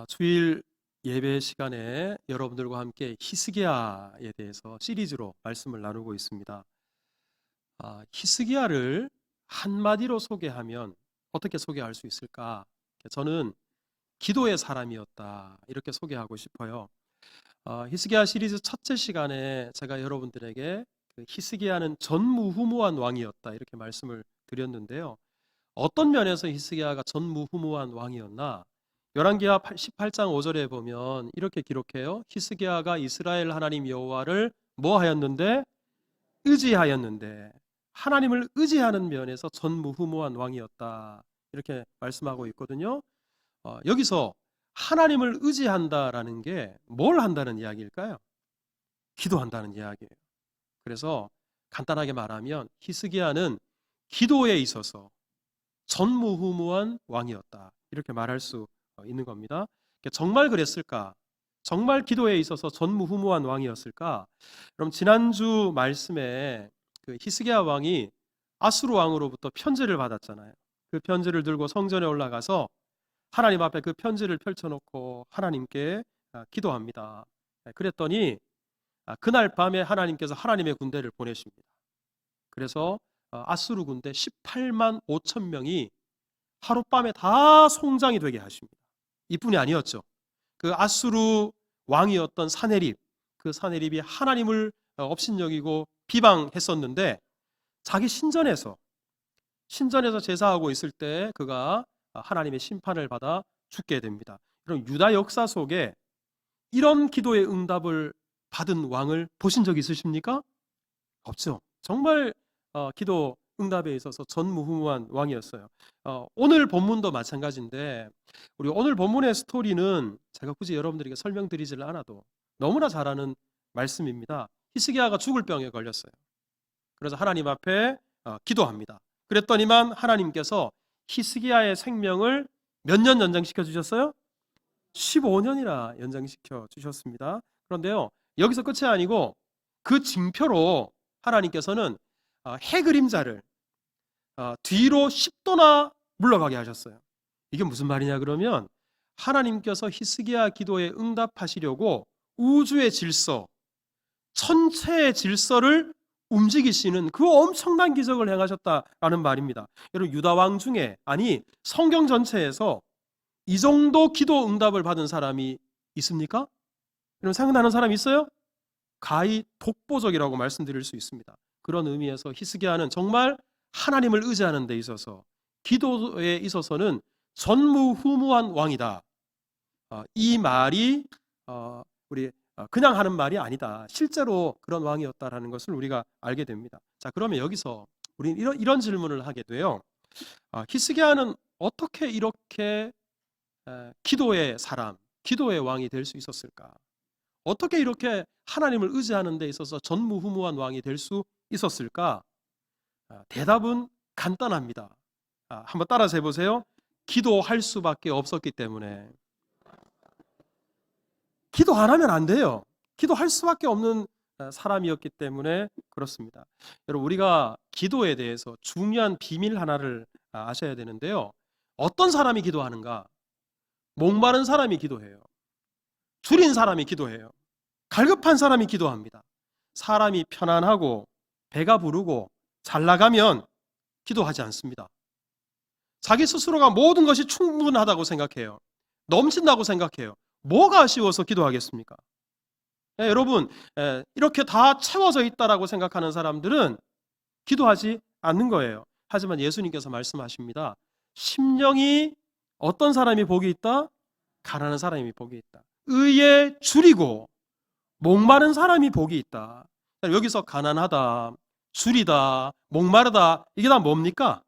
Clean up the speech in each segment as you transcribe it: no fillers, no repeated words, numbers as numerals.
주일 예배 시간에 여러분들과 함께 히스기야에 대해서 시리즈로 말씀을 나누고 있습니다. 히스기야를 한마디로 소개하면 어떻게 소개할 수 있을까? 저는 기도의 사람이었다, 이렇게 소개하고 싶어요. 히스기야 시리즈 첫째 시간에 제가 여러분들에게 히스기야는 전무후무한 왕이었다, 이렇게 말씀을 드렸는데요. 어떤 면에서 히스기야가 전무후무한 왕이었나? 열왕기하 18장 5절에 보면 이렇게 기록해요. 히스기야가 이스라엘 하나님 여호와를 뭐 하였는데? 의지하였는데, 하나님을 의지하는 면에서 전무후무한 왕이었다, 이렇게 말씀하고 있거든요. 여기서 하나님을 의지한다라는 게 뭘 한다는 이야기일까요? 기도한다는 이야기예요. 그래서 간단하게 말하면 히스기야는 기도에 있어서 전무후무한 왕이었다, 이렇게 말할 수 있는 겁니다. 정말 그랬을까? 정말 기도에 있어서 전무후무한 왕이었을까? 그럼 지난주 말씀에 히스기야 왕이 아수르 왕으로부터 편지를 받았잖아요. 그 편지를 들고 성전에 올라가서 하나님 앞에 그 편지를 펼쳐놓고 하나님께 기도합니다. 그랬더니 그날 밤에 하나님께서 하나님의 군대를 보내십니다. 그래서 아수르 군대 18만 5천 명이 하룻밤에 다 송장이 되게 하십니다. 이뿐이 아니었죠. 그 아수르 왕이었던 사네립, 그 사네립이 하나님을 업신여기고 비방했었는데, 자기 신전에서 제사하고 있을 때 그가 하나님의 심판을 받아 죽게 됩니다. 그럼 유다 역사 속에 이런 기도의 응답을 받은 왕을 보신 적 있으십니까? 없죠. 정말 기도 응답에 있어서 전무후무한 왕이었어요. 오늘 본문도 마찬가지인데, 우리 오늘 본문의 스토리는 제가 굳이 여러분들에게 설명드리지를 않아도 너무나 잘 아는 말씀입니다. 히스기야가 죽을 병에 걸렸어요. 그래서 하나님 앞에 기도합니다. 그랬더니만 하나님께서 히스기야의 생명을 몇 년 연장시켜 주셨어요? 15년이나 연장시켜 주셨습니다. 그런데요, 여기서 끝이 아니고 그 징표로 하나님께서는 해 그림자를 뒤로 10도나 물러가게 하셨어요. 이게 무슨 말이냐 그러면, 하나님께서 히스기야 기도에 응답하시려고 우주의 질서, 천체의 질서를 움직이시는 그 엄청난 기적을 행하셨다라는 말입니다. 여러분, 유다 왕 중에, 아니 성경 전체에서 이 정도 기도 응답을 받은 사람이 있습니까? 여러분, 생각나는 사람 있어요? 가히 독보적이라고 말씀드릴 수 있습니다. 그런 의미에서 히스기야는 정말 하나님을 의지하는 데 있어서, 기도에 있어서는 전무후무한 왕이다. 이 말이 우리 그냥 하는 말이 아니다. 실제로 그런 왕이었다라는 것을 우리가 알게 됩니다. 자, 그러면 여기서 우리는 이런 질문을 하게 돼요. 히스기야는 어떻게 이렇게 기도의 사람, 기도의 왕이 될 수 있었을까? 어떻게 이렇게 하나님을 의지하는 데 있어서 전무후무한 왕이 될 수 있었을까? 대답은 간단합니다. 한번 따라서 해보세요. 기도할 수밖에 없었기 때문에. 기도 안 하면 안 돼요. 기도할 수밖에 없는 사람이었기 때문에 그렇습니다. 여러분, 우리가 기도에 대해서 중요한 비밀 하나를 아셔야 되는데요. 어떤 사람이 기도하는가? 목마른 사람이 기도해요. 줄인 사람이 기도해요. 갈급한 사람이 기도합니다. 사람이 편안하고 배가 부르고 잘 나가면 기도하지 않습니다. 자기 스스로가 모든 것이 충분하다고 생각해요. 넘친다고 생각해요. 뭐가 아쉬워서 기도하겠습니까? 여러분, 이렇게 다 채워져 있다라고 생각하는 사람들은 기도하지 않는 거예요. 하지만 예수님께서 말씀하십니다. 심령이 어떤 사람이 복이 있다? 가난한 사람이 복이 있다. 의에 줄이고 목마른 사람이 복이 있다. 여기서 가난하다, 줄이다, 목마르다, 이게 다 뭡니까?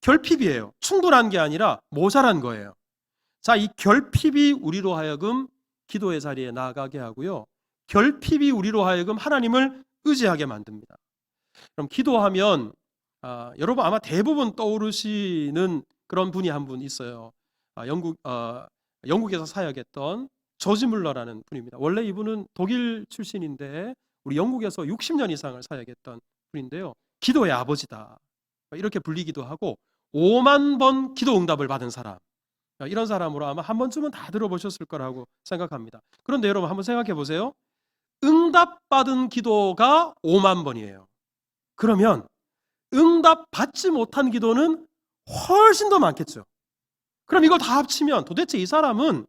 결핍이에요. 충분한 게 아니라 모자란 거예요. 자, 이 결핍이 우리로 하여금 기도의 자리에 나아가게 하고요, 결핍이 우리로 하여금 하나님을 의지하게 만듭니다. 그럼 기도하면 여러분 아마 대부분 떠오르시는 그런 분이 한 분 있어요. 영국에서 사역했던 조지 물러라는 분입니다. 원래 이분은 독일 출신인데 우리 영국에서 60년 이상을 사역했던 분인데요. 기도의 아버지다, 이렇게 불리기도 하고 5만 번 기도 응답을 받은 사람, 이런 사람으로 아마 한 번쯤은 다 들어보셨을 거라고 생각합니다. 그런데 여러분 한번 생각해 보세요. 응답받은 기도가 5만 번이에요. 그러면 응답받지 못한 기도는 훨씬 더 많겠죠. 그럼 이걸 다 합치면 도대체 이 사람은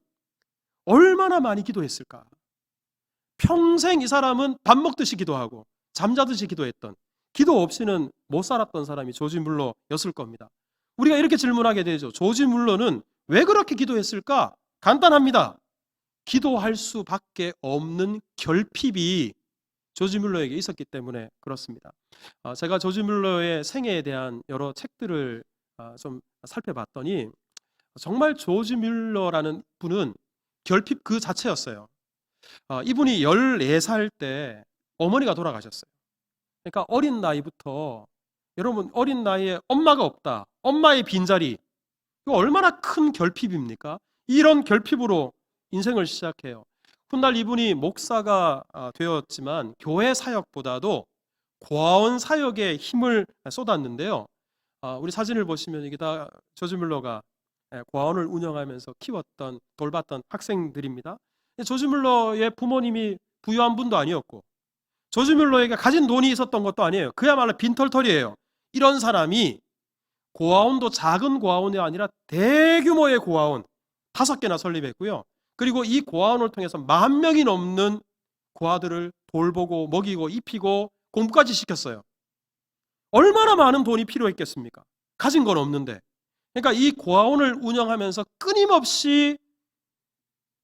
얼마나 많이 기도했을까? 평생 이 사람은 밥 먹듯이 기도하고 잠자듯이 기도했던, 기도 없이는 못 살았던 사람이 조지 물러였을 겁니다. 우리가 이렇게 질문하게 되죠. 조지 물러는 왜 그렇게 기도했을까? 간단합니다. 기도할 수밖에 없는 결핍이 조지 물러에게 있었기 때문에 그렇습니다. 제가 조지 물러의 생애에 대한 여러 책들을 좀 살펴봤더니 정말 조지 물러라는 분은 결핍 그 자체였어요. 이분이 14살 때 어머니가 돌아가셨어요. 그러니까 어린 나이부터, 여러분 어린 나이에 엄마가 없다, 엄마의 빈자리, 이거 얼마나 큰 결핍입니까? 이런 결핍으로 인생을 시작해요. 훗날 이분이 목사가 되었지만 교회 사역보다도 고아원 사역에 힘을 쏟았는데요. 우리 사진을 보시면 이게 다 조지 물러가 고아원을 운영하면서 키웠던, 돌봤던 학생들입니다. 조지 물러의 부모님이 부유한 분도 아니었고 조지 물러에게 가진 돈이 있었던 것도 아니에요. 그야말로 빈털터리예요. 이런 사람이 고아원도 작은 고아원이 아니라 대규모의 고아원 5개나 설립했고요. 그리고 이 고아원을 통해서 10,000명이 넘는 고아들을 돌보고 먹이고 입히고 공부까지 시켰어요. 얼마나 많은 돈이 필요했겠습니까? 가진 건 없는데. 그러니까 이 고아원을 운영하면서 끊임없이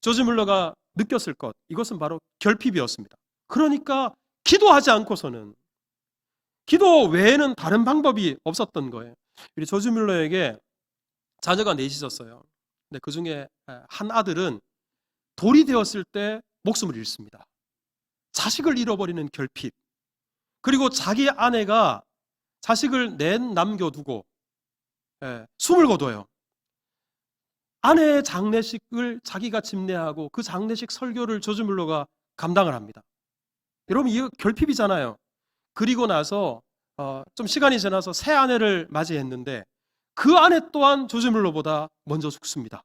조지 물러가 느꼈을 것, 이것은 바로 결핍이었습니다. 그러니까 기도하지 않고서는, 기도 외에는 다른 방법이 없었던 거예요. 우리 조지 물러에게 자녀가 4이 있었어요. 근데 그 중에 한 아들은 돌이 되었을 때 목숨을 잃습니다. 자식을 잃어버리는 결핍. 그리고 자기 아내가 자식을 남겨두고 숨을 거둬요. 아내의 장례식을 자기가 집례하고 그 장례식 설교를 조지 물러가 감당을 합니다. 여러분 이거 결핍이잖아요. 그리고 나서 좀 시간이 지나서 새 아내를 맞이했는데 그 아내 또한 조지 물러보다 먼저 죽습니다.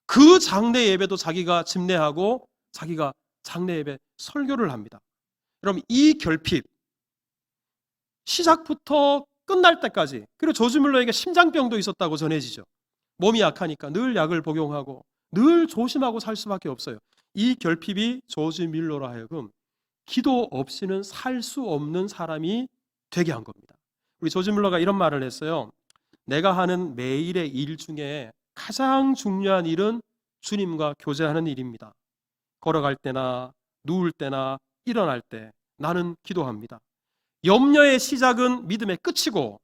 그 장례 예배도 자기가 집례하고 자기가 장례 예배 설교를 합니다. 여러분 이 결핍, 시작부터 끝날 때까지, 그리고 조지 물러에게 심장병도 있었다고 전해지죠. 몸이 약하니까 늘 약을 복용하고 늘 조심하고 살 수밖에 없어요. 이 결핍이 조지 밀러로 하여금 기도 없이는 살 수 없는 사람이 되게 한 겁니다. 우리 조지 밀러가 이런 말을 했어요. 내가 하는 매일의 일 중에 가장 중요한 일은 주님과 교제하는 일입니다. 걸어갈 때나 누울 때나 일어날 때 나는 기도합니다. 염려의 시작은 믿음의 끝이고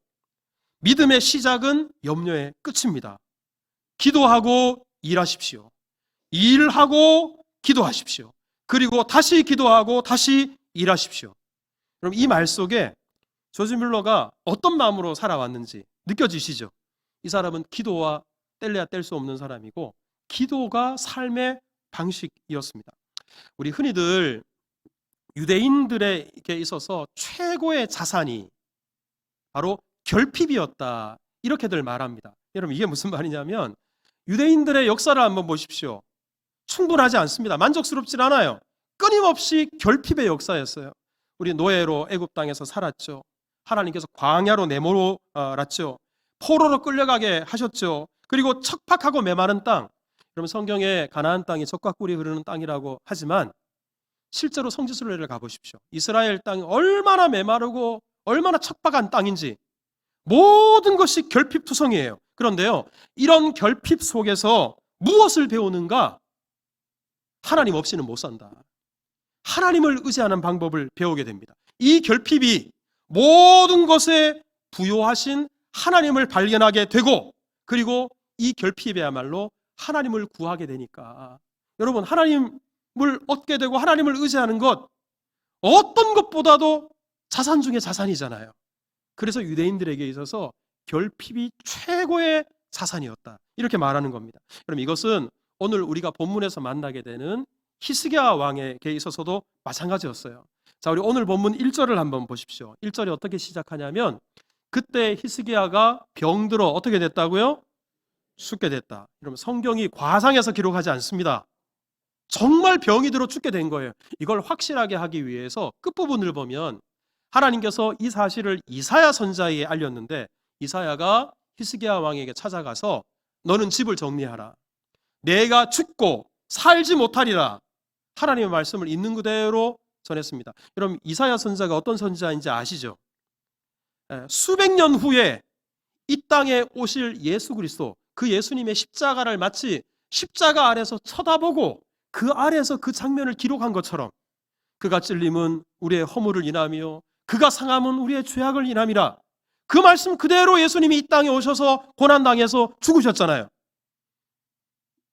믿음의 시작은 염려의 끝입니다. 기도하고 일하십시오. 일하고 기도하십시오. 그리고 다시 기도하고 다시 일하십시오. 그럼 이 말 속에 조지 밀러가 어떤 마음으로 살아왔는지 느껴지시죠? 이 사람은 기도와 뗄래야 뗄 수 없는 사람이고 기도가 삶의 방식이었습니다. 우리 흔히들 유대인들에게 있어서 최고의 자산이 바로 결핍이었다, 이렇게들 말합니다. 여러분 이게 무슨 말이냐면 유대인들의 역사를 한번 보십시오. 충분하지 않습니다. 만족스럽지 않아요. 끊임없이 결핍의 역사였어요. 우리 노예로 애굽 땅에서 살았죠. 하나님께서 광야로 내몰았죠. 포로로 끌려가게 하셨죠. 그리고 척박하고 메마른 땅, 여러분 성경에 가나안 땅이 젖과 꿀이 흐르는 땅이라고 하지만 실제로 성지순례를 가보십시오. 이스라엘 땅이 얼마나 메마르고 얼마나 척박한 땅인지 모든 것이 결핍투성이에요. 그런데요, 이런 결핍 속에서 무엇을 배우는가? 하나님 없이는 못 산다. 하나님을 의지하는 방법을 배우게 됩니다. 이 결핍이 모든 것에 부요하신 하나님을 발견하게 되고, 그리고 이 결핍이야말로 하나님을 구하게 되니까, 여러분 하나님을 얻게 되고 하나님을 의지하는 것, 어떤 것보다도 자산 중에 자산이잖아요. 그래서 유대인들에게 있어서 결핍이 최고의 자산이었다, 이렇게 말하는 겁니다. 그럼 이것은 오늘 우리가 본문에서 만나게 되는 히스기야 왕에게 있어서도 마찬가지였어요. 자, 우리 오늘 본문 1절을 한번 보십시오. 1절이 어떻게 시작하냐면 그때 히스기야가 병들어 어떻게 됐다고요? 죽게 됐다. 이러면 성경이 과장해서 기록하지 않습니다. 정말 병이 들어 죽게 된 거예요. 이걸 확실하게 하기 위해서 끝부분을 보면 하나님께서 이 사실을 이사야 선지자에게 알렸는데 이사야가 히스기야 왕에게 찾아가서 너는 집을 정리하라. 내가 죽고 살지 못하리라. 하나님의 말씀을 있는 그대로 전했습니다. 여러분 이사야 선지자가 어떤 선지자인지 아시죠? 수백 년 후에 이 땅에 오실 예수 그리스도, 그 예수님의 십자가를 마치 십자가 아래서 쳐다보고 그 아래에서 그 장면을 기록한 것처럼 그가 찔림은 우리의 허물을 인하며 그가 상함은 우리의 죄악을 인함이라. 그 말씀 그대로 예수님이 이 땅에 오셔서 고난당해서 죽으셨잖아요.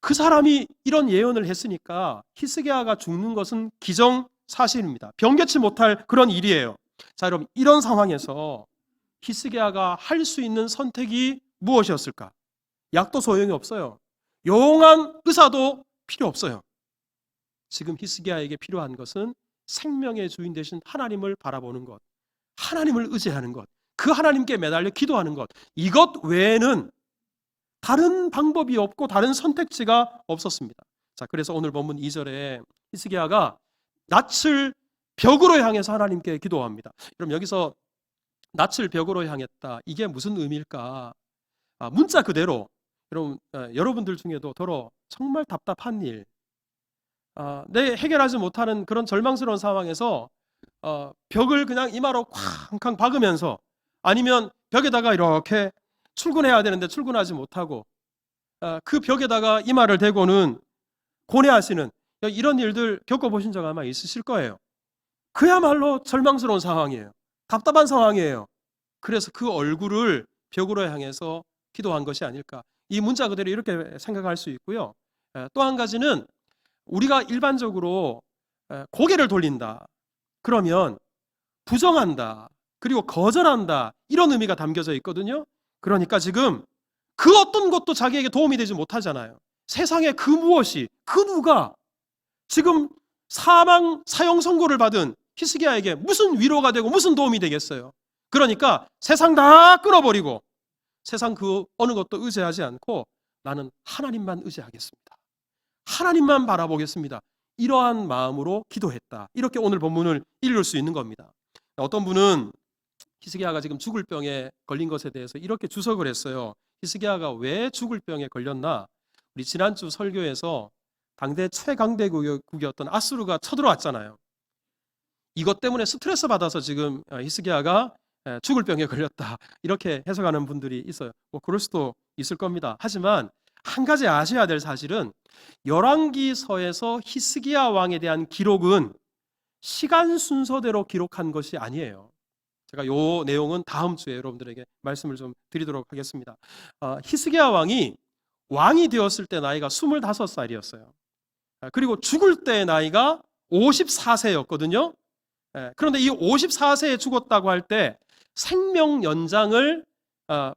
그 사람이 이런 예언을 했으니까 히스기야가 죽는 것은 기정사실입니다. 변개치 못할 그런 일이에요. 자, 여러분 이런 상황에서 히스기야가 할 수 있는 선택이 무엇이었을까? 약도 소용이 없어요. 용한 의사도 필요 없어요. 지금 히스기야에게 필요한 것은 생명의 주인 되신 하나님을 바라보는 것, 하나님을 의지하는 것, 그 하나님께 매달려 기도하는 것, 이것 외에는 다른 방법이 없고 다른 선택지가 없었습니다. 자, 그래서 오늘 본문 2절에 히스기야가 낯을 벽으로 향해서 하나님께 기도합니다. 그럼 여기서 낯을 벽으로 향했다. 이게 무슨 의미일까? 문자 그대로 여러분들 중에도 더러 정말 답답한 일, 내 해결하지 못하는 그런 절망스러운 상황에서 벽을 그냥 이마로 쾅쾅 박으면서 아니면 벽에다가 이렇게 출근해야 되는데 출근하지 못하고 그 벽에다가 이마를 대고는 고뇌하시는 이런 일들 겪어보신 적 아마 있으실 거예요. 그야말로 절망스러운 상황이에요. 답답한 상황이에요. 그래서 그 얼굴을 벽으로 향해서 기도한 것이 아닐까. 이 문자 그대로 이렇게 생각할 수 있고요. 또 한 가지는 우리가 일반적으로 고개를 돌린다. 그러면 부정한다. 그리고 거절한다. 이런 의미가 담겨져 있거든요. 그러니까 지금 그 어떤 것도 자기에게 도움이 되지 못하잖아요. 세상에 그 무엇이, 그 누가 지금 사형 선고를 받은 히스기야에게 무슨 위로가 되고 무슨 도움이 되겠어요. 그러니까 세상 다 끊어버리고 세상 그 어느 것도 의지하지 않고 나는 하나님만 의지하겠습니다. 하나님만 바라보겠습니다. 이러한 마음으로 기도했다. 이렇게 오늘 본문을 읽을 수 있는 겁니다. 어떤 분은 히스기야가 지금 죽을 병에 걸린 것에 대해서 이렇게 주석을 했어요. 히스기야가 왜 죽을 병에 걸렸나? 우리 지난주 설교에서 당대 최강대국이었던 아수르가 쳐들어왔잖아요. 이것 때문에 스트레스 받아서 지금 히스기야가 죽을 병에 걸렸다. 이렇게 해석하는 분들이 있어요. 그럴 수도 있을 겁니다. 하지만 한 가지 아셔야 될 사실은 열왕기서에서 히스기야 왕에 대한 기록은 시간 순서대로 기록한 것이 아니에요. 제가 이 내용은 다음 주에 여러분들에게 말씀을 좀 드리도록 하겠습니다. 히스기야 왕이 되었을 때 나이가 25살이었어요. 그리고 죽을 때 나이가 54세였거든요. 그런데 이 54세에 죽었다고 할 때 생명 연장을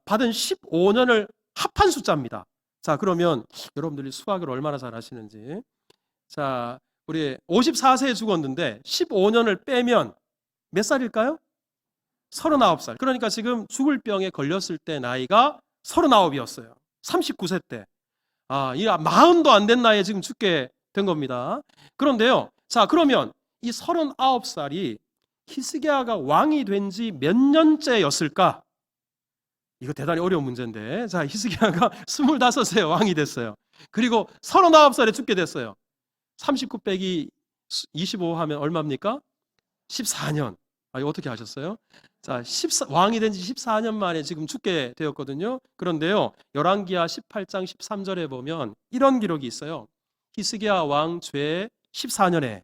받은 15년을 합한 숫자입니다. 자, 그러면 여러분들이 수학을 얼마나 잘 하시는지. 자, 우리 54세에 죽었는데 15년을 빼면 몇 살일까요? 39살. 그러니까 지금 죽을 병에 걸렸을 때 나이가 39이었어요. 39세 때. 이 40도 안 된 나이에 지금 죽게 된 겁니다. 그런데요. 자, 그러면 이 39살이 히스기야가 왕이 된 지 몇 년째였을까? 이거 대단히 어려운 문제인데. 자, 히스기야가 25세에 왕이 됐어요. 그리고 39살에 죽게 됐어요. 39 빼기 25 하면 얼마입니까? 14년. 이거 어떻게 하셨어요? 자, 왕이 된 지 14년 만에 지금 죽게 되었거든요. 그런데요, 열왕기하 18장 13절에 보면 이런 기록이 있어요. 히스기야 왕 죄 14년에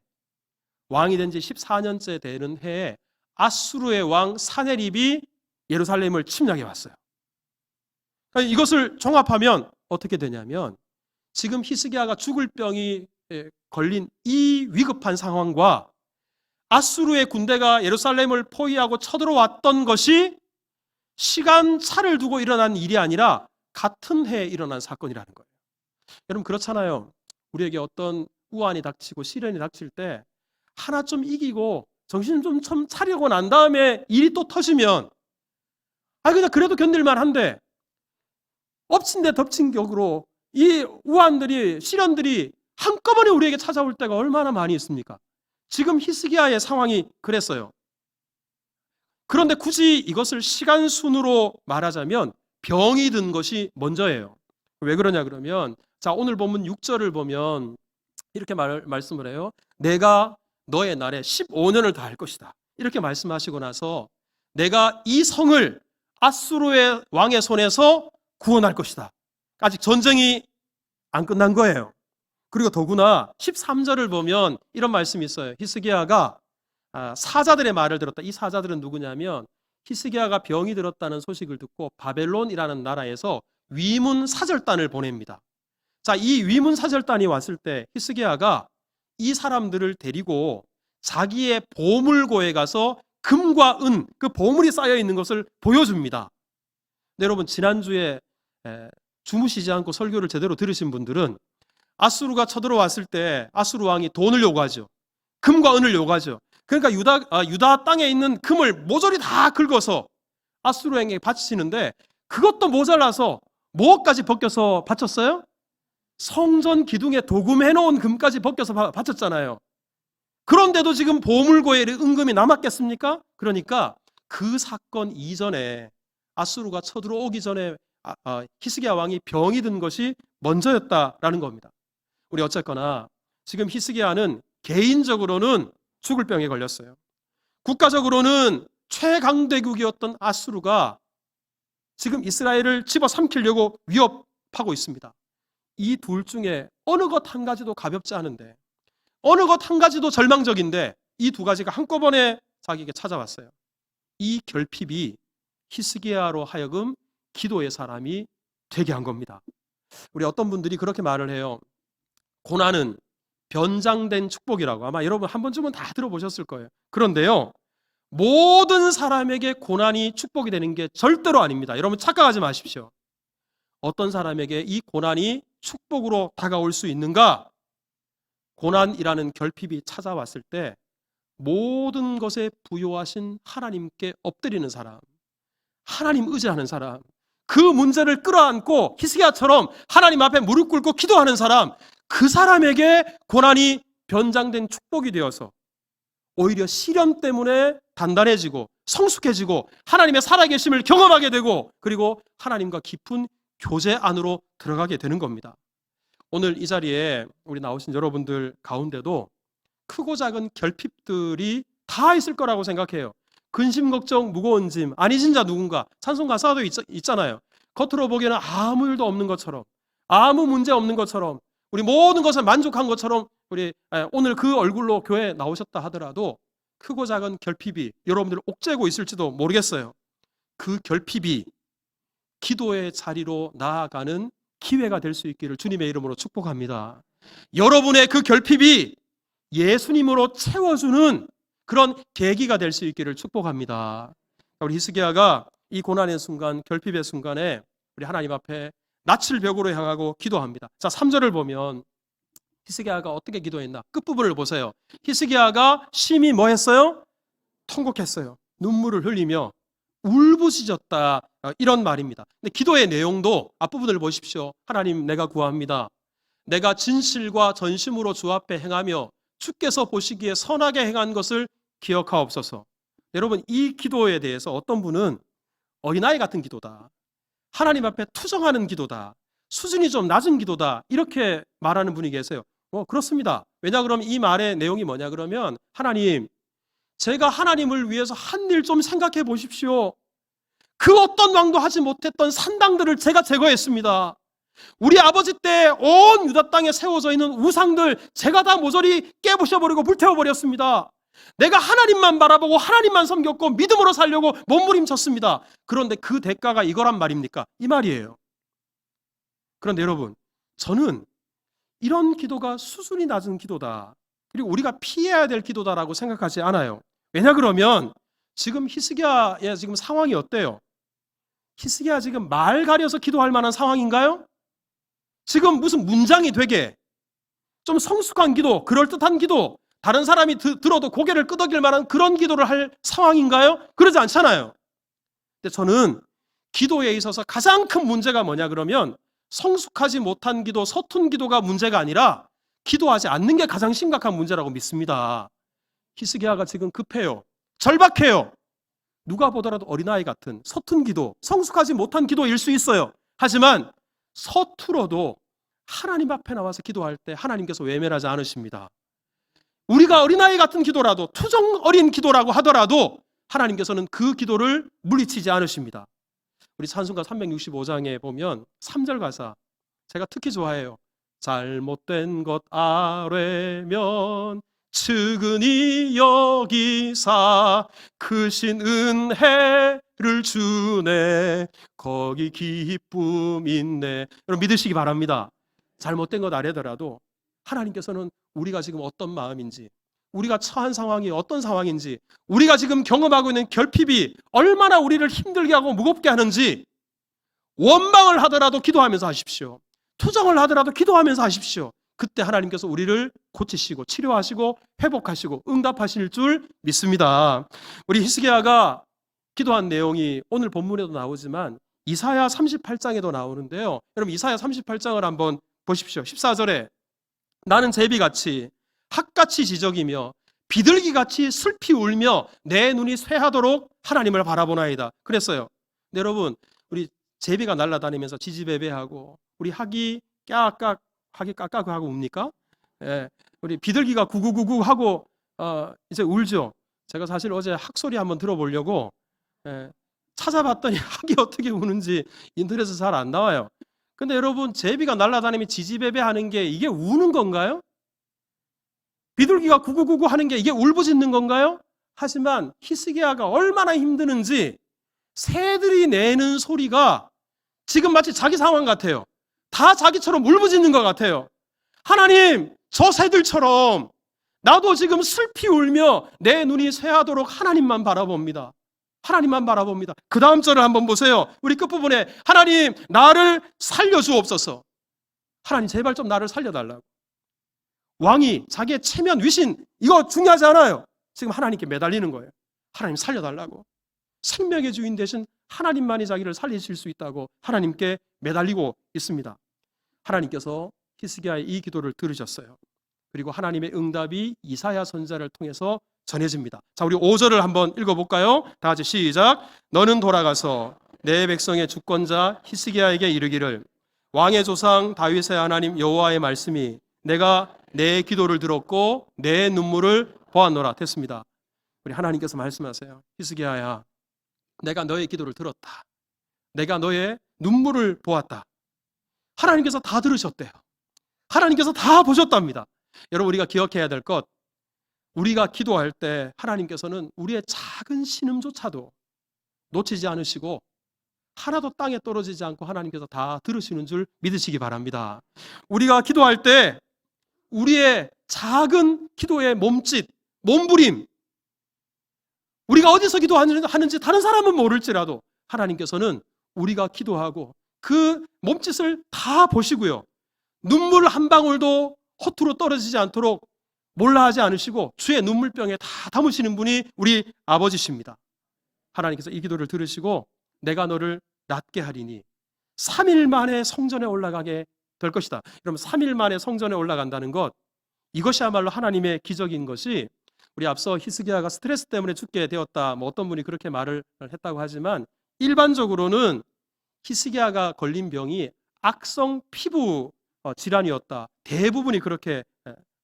왕이 된 지 14년째 되는 해에 아수르의 왕 사네립이 예루살렘을 침략해 왔어요. 그러니까 이것을 종합하면 어떻게 되냐면 지금 히스기야가 죽을 병이 걸린 이 위급한 상황과 아수르의 군대가 예루살렘을 포위하고 쳐들어왔던 것이 시간차를 두고 일어난 일이 아니라 같은 해에 일어난 사건이라는 거예요. 여러분 그렇잖아요. 우리에게 어떤 우환이 닥치고 시련이 닥칠 때 하나 좀 이기고 정신 좀 차리고 난 다음에 일이 또 터지면 그냥 그래도 견딜만 한데 엎친 데 덮친 격으로 이 우환들이, 시련들이 한꺼번에 우리에게 찾아올 때가 얼마나 많이 있습니까? 지금 히스기야의 상황이 그랬어요. 그런데 굳이 이것을 시간 순으로 말하자면 병이 든 것이 먼저예요. 왜 그러냐 그러면, 자, 오늘 본문 6절을 보면 이렇게 말씀을 해요. 내가 너의 날에 15년을 다 할 것이다. 이렇게 말씀하시고 나서 내가 이 성을 아수르의 왕의 손에서 구원할 것이다. 아직 전쟁이 안 끝난 거예요. 그리고 더구나 13절을 보면 이런 말씀이 있어요. 히스기야가 사자들의 말을 들었다. 이 사자들은 누구냐면 히스기야가 병이 들었다는 소식을 듣고 바벨론이라는 나라에서 위문 사절단을 보냅니다. 자, 이 위문 사절단이 왔을 때 히스기야가 이 사람들을 데리고 자기의 보물고에 가서 금과 은, 그 보물이 쌓여 있는 것을 보여줍니다. 네, 여러분, 지난주에 주무시지 않고 설교를 제대로 들으신 분들은 아수르가 쳐들어왔을 때 아수르 왕이 돈을 요구하죠. 금과 은을 요구하죠. 그러니까 유다 땅에 있는 금을 모조리 다 긁어서 아수르에게 바치시는데, 그것도 모자라서 뭐까지 벗겨서 바쳤어요? 성전 기둥에 도금해놓은 금까지 벗겨서 바쳤잖아요. 그런데도 지금 보물고에 은금이 남았겠습니까? 그러니까 그 사건 이전에, 아수르가 쳐들어오기 전에 히스기야 왕이 병이 든 것이 먼저였다라는 겁니다. 우리 어쨌거나 지금 히스기야는 개인적으로는 죽을 병에 걸렸어요. 국가적으로는 최강대국이었던 아수르가 지금 이스라엘을 집어삼키려고 위협하고 있습니다. 이 둘 중에 어느 것 한 가지도 가볍지 않은데, 어느 것 한 가지도 절망적인데, 이 두 가지가 한꺼번에 자기에게 찾아왔어요. 이 결핍이 히스기야로 하여금 기도의 사람이 되게 한 겁니다. 우리 어떤 분들이 그렇게 말을 해요. 고난은 변장된 축복이라고. 아마 여러분 한 번쯤은 다 들어보셨을 거예요. 그런데요, 모든 사람에게 고난이 축복이 되는 게 절대로 아닙니다. 여러분 착각하지 마십시오. 어떤 사람에게 이 고난이 축복으로 다가올 수 있는가? 고난이라는 결핍이 찾아왔을 때 모든 것에 부요하신 하나님께 엎드리는 사람, 하나님 의지하는 사람, 그 문제를 끌어안고 히스기야처럼 하나님 앞에 무릎 꿇고 기도하는 사람, 그 사람에게 고난이 변장된 축복이 되어서 오히려 시련 때문에 단단해지고 성숙해지고 하나님의 살아계심을 경험하게 되고, 그리고 하나님과 깊은 교제 안으로 들어가게 되는 겁니다. 오늘 이 자리에 우리 나오신 여러분들 가운데도 크고 작은 결핍들이 다 있을 거라고 생각해요. 근심, 걱정, 무거운 짐, 아니진 자 누군가, 찬송 가사도 있잖아요. 겉으로 보기에는 아무 일도 없는 것처럼, 아무 문제 없는 것처럼, 우리 모든 것에 만족한 것처럼 우리 오늘 그 얼굴로 교회에 나오셨다 하더라도 크고 작은 결핍이 여러분들 옥죄고 있을지도 모르겠어요. 그 결핍이 기도의 자리로 나아가는 기회가 될 수 있기를 주님의 이름으로 축복합니다. 여러분의 그 결핍이 예수님으로 채워주는 그런 계기가 될 수 있기를 축복합니다. 우리 히스기야가 이 고난의 순간, 결핍의 순간에 우리 하나님 앞에 낯을 벽으로 향하고 기도합니다. 자, 3절을 보면 히스기야가 어떻게 기도했나? 끝부분을 보세요. 히스기야가 심히 뭐 했어요? 통곡했어요. 눈물을 흘리며 울부짖었다, 이런 말입니다. 근데 기도의 내용도 앞부분을 보십시오. 하나님, 내가 구합니다. 내가 진실과 전심으로 주 앞에 행하며 주께서 보시기에 선하게 행한 것을 기억하옵소서. 여러분, 이 기도에 대해서 어떤 분은 어린아이 같은 기도다, 하나님 앞에 투정하는 기도다, 수준이 좀 낮은 기도다, 이렇게 말하는 분이 계세요. 그렇습니다. 왜냐 그러면 이 말의 내용이 뭐냐 그러면, 하나님, 제가 하나님을 위해서 한 일 좀 생각해 보십시오. 그 어떤 왕도 하지 못했던 산당들을 제가 제거했습니다. 우리 아버지 때 온 유다 땅에 세워져 있는 우상들 제가 다 모조리 깨부셔버리고 불태워버렸습니다. 내가 하나님만 바라보고 하나님만 섬겼고 믿음으로 살려고 몸부림쳤습니다. 그런데 그 대가가 이거란 말입니까? 이 말이에요. 그런데 여러분, 저는 이런 기도가 수준이 낮은 기도다, 그리고 우리가 피해야 될 기도다라고 생각하지 않아요. 왜냐 그러면 지금 히스기야의 지금 상황이 어때요? 히스기야 지금 말 가려서 기도할 만한 상황인가요? 지금 무슨 문장이 되게 좀 성숙한 기도, 그럴듯한 기도, 다른 사람이 들어도 고개를 끄덕일 만한 그런 기도를 할 상황인가요? 그러지 않잖아요. 근데 저는 기도에 있어서 가장 큰 문제가 뭐냐 그러면 성숙하지 못한 기도, 서툰 기도가 문제가 아니라 기도하지 않는 게 가장 심각한 문제라고 믿습니다. 히스기야가 지금 급해요. 절박해요. 누가 보더라도 어린아이 같은 서툰 기도, 성숙하지 못한 기도일 수 있어요. 하지만 서툴어도 하나님 앞에 나와서 기도할 때 하나님께서 외면하지 않으십니다. 우리가 어린아이 같은 기도라도, 투정 어린 기도라고 하더라도 하나님께서는 그 기도를 물리치지 않으십니다. 우리 찬송가 365장에 보면 3절 가사 제가 특히 좋아해요. 잘못된 것 아뢰면 측은히 여기사 크신 은혜를 주네 거기 기쁨 있네. 여러분 믿으시기 바랍니다. 잘못된 것 아뢰더라도 하나님께서는 우리가 지금 어떤 마음인지, 우리가 처한 상황이 어떤 상황인지, 우리가 지금 경험하고 있는 결핍이 얼마나 우리를 힘들게 하고 무겁게 하는지 원망을 하더라도 기도하면서 하십시오. 투정을 하더라도 기도하면서 하십시오. 그때 하나님께서 우리를 고치시고 치료하시고 회복하시고 응답하실 줄 믿습니다. 우리 히스기야가 기도한 내용이 오늘 본문에도 나오지만 이사야 38장에도 나오는데요. 여러분 이사야 38장을 한번 보십시오. 14절에 나는 제비같이 학같이 지적이며 비둘기같이 슬피 울며 내 눈이 쇠하도록 하나님을 바라보나이다 그랬어요. 근데 여러분 우리 제비가 날아다니면서 지지배배하고 우리 학이 까깍 하기 까까고 하고 웁니까? 예, 우리 비둘기가 구구구구 하고 이제 울죠. 제가 사실 어제 학 소리 한번 들어보려고 찾아봤더니 학이 어떻게 우는지 인터넷에서 잘 안 나와요. 근데 여러분 제비가 날아다니면 지지배배하는 게 이게 우는 건가요? 비둘기가 구구구구 하는 게 이게 울부짖는 건가요? 하지만 히스기야가 얼마나 힘드는지 새들이 내는 소리가 지금 마치 자기 상황 같아요. 다 자기처럼 울부짖는 것 같아요. 하나님, 저 새들처럼 나도 지금 슬피 울며 내 눈이 쇠하도록 하나님만 바라봅니다. 하나님만 바라봅니다. 그 다음 절을 한번 보세요. 우리 끝부분에 하나님 나를 살려주옵소서. 하나님 제발 좀 나를 살려달라고. 왕이 자기의 체면 위신 이거 중요하지 않아요. 지금 하나님께 매달리는 거예요. 하나님 살려달라고. 생명의 주인 되신 하나님만이 자기를 살리실 수 있다고 하나님께 매달리고 있습니다. 하나님께서 히스기야의 이 기도를 들으셨어요. 그리고 하나님의 응답이 이사야 선지자를 통해서 전해집니다. 자, 우리 5절을 한번 읽어볼까요? 다 같이 시작. 너는 돌아가서 내 백성의 주권자 히스기야에게 이르기를 왕의 조상 다윗의 하나님 여호와의 말씀이 내가 내 기도를 들었고 내 눈물을 보았노라 됐습니다. 우리 하나님께서 말씀하세요. 히스기야야, 내가 너의 기도를 들었다. 내가 너의 눈물을 보았다. 하나님께서 다 들으셨대요. 하나님께서 다 보셨답니다. 여러분 우리가 기억해야 될 것, 우리가 기도할 때 하나님께서는 우리의 작은 신음조차도 놓치지 않으시고 하나도 땅에 떨어지지 않고 하나님께서 다 들으시는 줄 믿으시기 바랍니다. 우리가 기도할 때 우리의 작은 기도의 몸짓, 몸부림, 우리가 어디서 기도하는지 다른 사람은 모를지라도 하나님께서는 우리가 기도하고 그 몸짓을 다 보시고요. 눈물 한 방울도 허투루 떨어지지 않도록 몰라 하지 않으시고 주의 눈물병에 다 담으시는 분이 우리 아버지십니다. 하나님께서 이 기도를 들으시고 내가 너를 낫게 하리니 3일 만에 성전에 올라가게 될 것이다. 여러분 3일 만에 성전에 올라간다는 것, 이것이야말로 하나님의 기적인 것이, 우리 앞서 히스기야가 스트레스 때문에 죽게 되었다, 어떤 분이 그렇게 말을 했다고 하지만 일반적으로는 히스기야가 걸린 병이 악성 피부 질환이었다. 대부분이 그렇게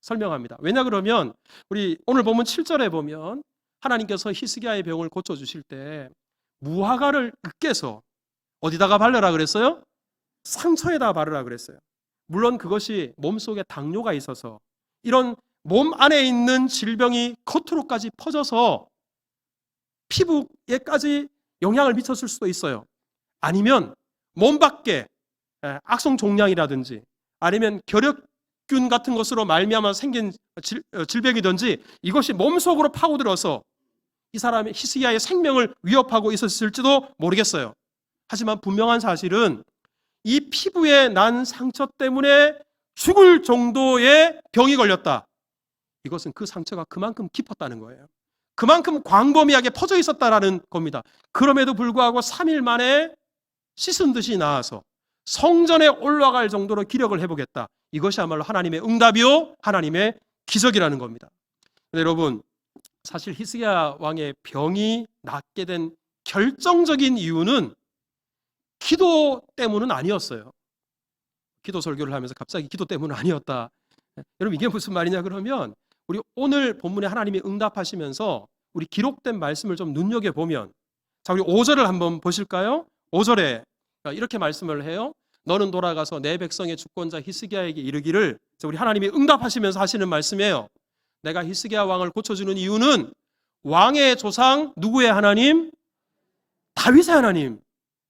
설명합니다. 왜냐 그러면 우리 오늘 보면 7절에 보면 하나님께서 히스기야의 병을 고쳐주실 때 무화과를 으깨서 어디다가 바르라 그랬어요? 상처에다 바르라 그랬어요. 물론 그것이 몸속에 당뇨가 있어서 이런 몸 안에 있는 질병이 겉으로까지 퍼져서 피부에까지 영향을 미쳤을 수도 있어요. 아니면 몸 밖에 악성 종양이라든지 아니면 결핵균 같은 것으로 말미암아 생긴 질병이든지 이것이 몸속으로 파고들어서 이 사람의 히스기야의 생명을 위협하고 있었을지도 모르겠어요. 하지만 분명한 사실은 이 피부에 난 상처 때문에 죽을 정도의 병이 걸렸다. 이것은 그 상처가 그만큼 깊었다는 거예요. 그만큼 광범위하게 퍼져 있었다라는 겁니다. 그럼에도 불구하고 3일 만에 씻은 듯이 나아서 성전에 올라갈 정도로 기력을 해보겠다. 이것이야말로 하나님의 응답이요 하나님의 기적이라는 겁니다. 여러분, 사실 히스기야 왕의 병이 낫게 된 결정적인 이유는 기도 때문은 아니었어요. 기도 설교를 하면서 갑자기 기도 때문은 아니었다. 여러분, 이게 무슨 말이냐 그러면 우리 오늘 본문에 하나님이 응답하시면서 우리 기록된 말씀을 좀 눈여겨보면, 자, 우리 5절을 한번 보실까요? 5절에 이렇게 말씀을 해요. 너는 돌아가서 내 백성의 주권자 히스기야에게 이르기를, 우리 하나님이 응답하시면서 하시는 말씀이에요. 내가 히스기야 왕을 고쳐주는 이유는 왕의 조상 누구의 하나님? 다윗의 하나님.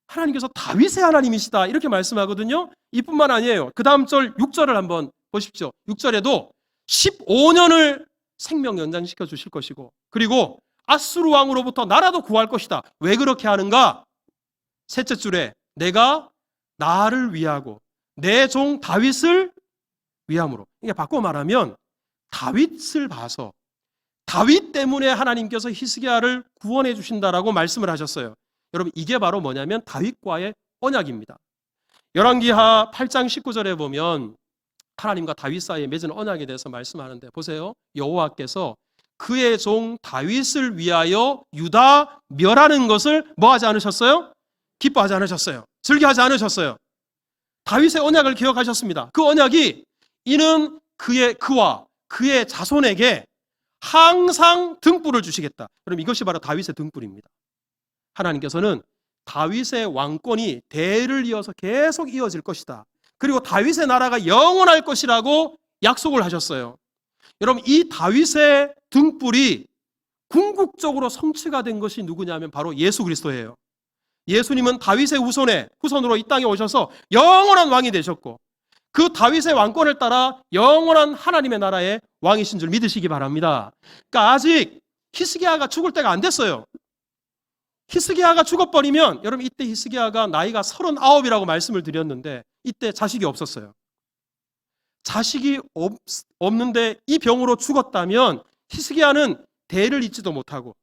하나님께서 다윗의 하나님이시다 이렇게 말씀하거든요. 이뿐만 아니에요. 그 다음 절 6절을 한번 보십시오. 6절에도 15년을 생명 연장시켜 주실 것이고, 그리고 아수르 왕으로부터 나라도 구할 것이다. 왜 그렇게 하는가? 셋째 줄에 내가 나를 위하고 내 종 다윗을 위함으로. 이게 바꿔 말하면 다윗을 봐서 다윗 때문에 하나님께서 히스기야를 구원해 주신다라고 말씀을 하셨어요. 여러분, 이게 바로 뭐냐면 다윗과의 언약입니다. 열왕기하 8장 19절에 보면 하나님과 다윗 사이에 맺은 언약에 대해서 말씀하는데, 보세요. 여호와께서 그의 종 다윗을 위하여 유다 멸하는 것을 뭐 하지 않으셨어요? 기뻐하지 않으셨어요. 즐겨하지 않으셨어요. 다윗의 언약을 기억하셨습니다. 그 언약이 이는 그와 그의 자손에게 항상 등불을 주시겠다. 그럼 이것이 바로 다윗의 등불입니다. 하나님께서는 다윗의 왕권이 대를 이어서 계속 이어질 것이다. 그리고 다윗의 나라가 영원할 것이라고 약속을 하셨어요. 여러분, 이 다윗의 등불이 궁극적으로 성취가 된 것이 누구냐면 바로 예수 그리스도예요. 예수님은 다윗의 후손으로 이 땅에 오셔서 영원한 왕이 되셨고, 그 다윗의 왕권을 따라 영원한 하나님의 나라의 왕이신 줄 믿으시기 바랍니다. 그러니까 아직 히스기야가 죽을 때가 안 됐어요. 히스기야가 죽어버리면, 여러분, 이때 히스기야가 나이가 39이라고 말씀을 드렸는데 이때 자식이 없었어요. 자식이 없는데 이 병으로 죽었다면 히스기야는 대를 잇지도 못하고,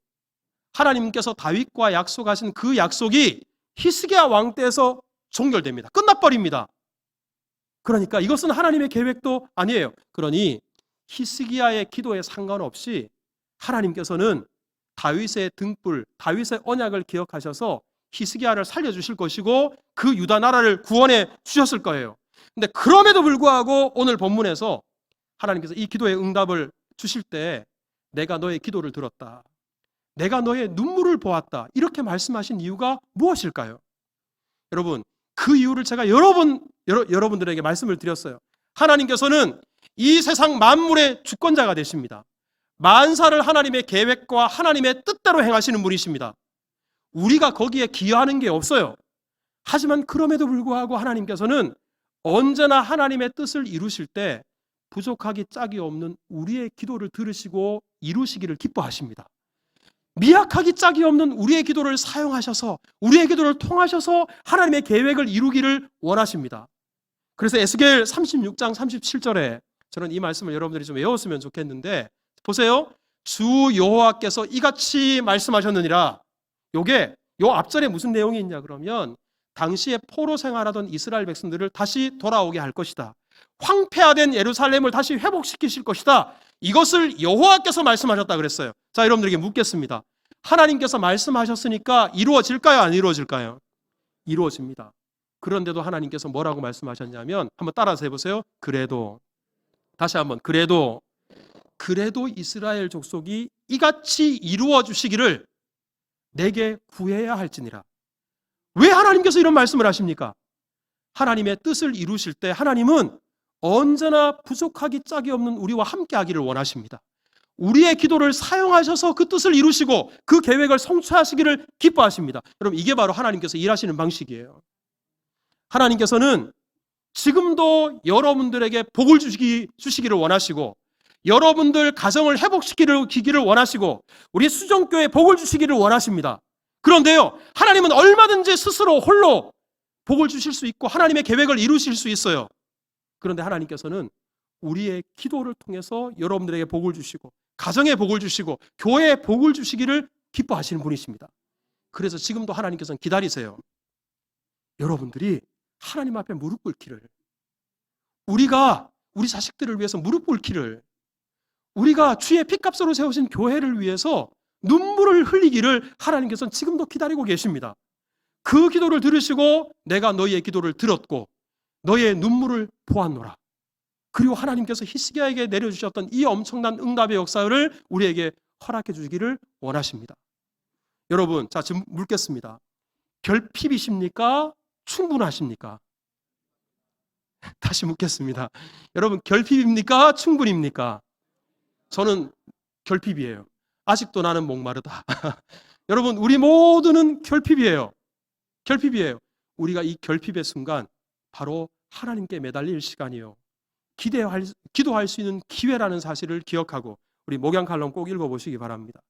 하나님께서 다윗과 약속하신 그 약속이 히스기야 왕 때에서 종결됩니다. 끝나버립니다. 그러니까 이것은 하나님의 계획도 아니에요. 그러니 히스기야의 기도에 상관없이 하나님께서는 다윗의 등불, 다윗의 언약을 기억하셔서 히스기야를 살려주실 것이고 그 유다 나라를 구원해 주셨을 거예요. 근데 그럼에도 불구하고 오늘 본문에서 하나님께서 이 기도의 응답을 주실 때 내가 너의 기도를 들었다, 내가 너의 눈물을 보았다, 이렇게 말씀하신 이유가 무엇일까요? 여러분, 그 이유를 제가 여러분들에게 말씀을 드렸어요. 하나님께서는 이 세상 만물의 주권자가 되십니다. 만사를 하나님의 계획과 하나님의 뜻대로 행하시는 분이십니다. 우리가 거기에 기여하는 게 없어요. 하지만 그럼에도 불구하고 하나님께서는 언제나 하나님의 뜻을 이루실 때 부족하기 짝이 없는 우리의 기도를 들으시고 이루시기를 기뻐하십니다. 미약하기 짝이 없는 우리의 기도를 사용하셔서, 우리의 기도를 통하셔서 하나님의 계획을 이루기를 원하십니다. 그래서 에스겔 36장 37절에 저는 이 말씀을 여러분들이 좀 외웠으면 좋겠는데, 보세요. 주 여호와께서 이같이 말씀하셨느니라. 요 앞절에 무슨 내용이 있냐 그러면 당시에 포로 생활하던 이스라엘 백성들을 다시 돌아오게 할 것이다. 황폐화된 예루살렘을 다시 회복시키실 것이다. 이것을 여호와께서 말씀하셨다 그랬어요. 자, 여러분들에게 묻겠습니다. 하나님께서 말씀하셨으니까 이루어질까요? 안 이루어질까요? 이루어집니다. 그런데도 하나님께서 뭐라고 말씀하셨냐면, 한번 따라서 해보세요. 그래도, 다시 한번, 그래도 이스라엘 족속이 이같이 이루어 주시기를 내게 구해야 할지니라. 왜 하나님께서 이런 말씀을 하십니까? 하나님의 뜻을 이루실 때 하나님은 언제나 부족하기 짝이 없는 우리와 함께 하기를 원하십니다. 우리의 기도를 사용하셔서 그 뜻을 이루시고 그 계획을 성취하시기를 기뻐하십니다. 여러분, 이게 바로 하나님께서 일하시는 방식이에요. 하나님께서는 지금도 여러분들에게 복을 주시기를 원하시고, 여러분들 가정을 회복시키기를 원하시고, 우리 수정교회에 복을 주시기를 원하십니다. 그런데요, 하나님은 얼마든지 스스로 홀로 복을 주실 수 있고 하나님의 계획을 이루실 수 있어요. 그런데 하나님께서는 우리의 기도를 통해서 여러분들에게 복을 주시고, 가정에 복을 주시고, 교회에 복을 주시기를 기뻐하시는 분이십니다. 그래서 지금도 하나님께서는 기다리세요. 여러분들이 하나님 앞에 무릎 꿇기를, 우리가 우리 자식들을 위해서 무릎 꿇기를, 우리가 주의 피값으로 세우신 교회를 위해서 눈물을 흘리기를 하나님께서는 지금도 기다리고 계십니다. 그 기도를 들으시고 내가 너희의 기도를 들었고 너희의 눈물을 보았노라. 그리고 하나님께서 히스기야에게 내려주셨던 이 엄청난 응답의 역사를 우리에게 허락해 주기를 원하십니다. 여러분, 자, 지금 묻겠습니다. 결핍이십니까? 충분하십니까? 다시 묻겠습니다. 여러분, 결핍입니까? 충분입니까? 저는 결핍이에요. 아직도 나는 목마르다. 여러분, 우리 모두는 결핍이에요. 결핍이에요. 우리가 이 결핍의 순간 바로 하나님께 매달릴 시간이요, 기도할 수 있는 기회라는 사실을 기억하고 우리 목양 칼럼 꼭 읽어보시기 바랍니다.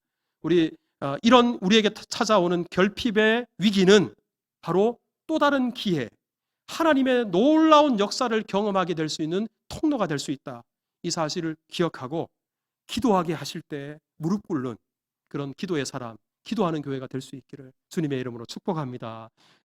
이런 우리에게 찾아오는 결핍의 위기는 바로 또 다른 기회, 하나님의 놀라운 역사를 경험하게 될 수 있는 통로가 될 수 있다. 이 사실을 기억하고 기도하게 하실 때 무릎 꿇는 그런 기도의 사람, 기도하는 교회가 될 수 있기를 주님의 이름으로 축복합니다.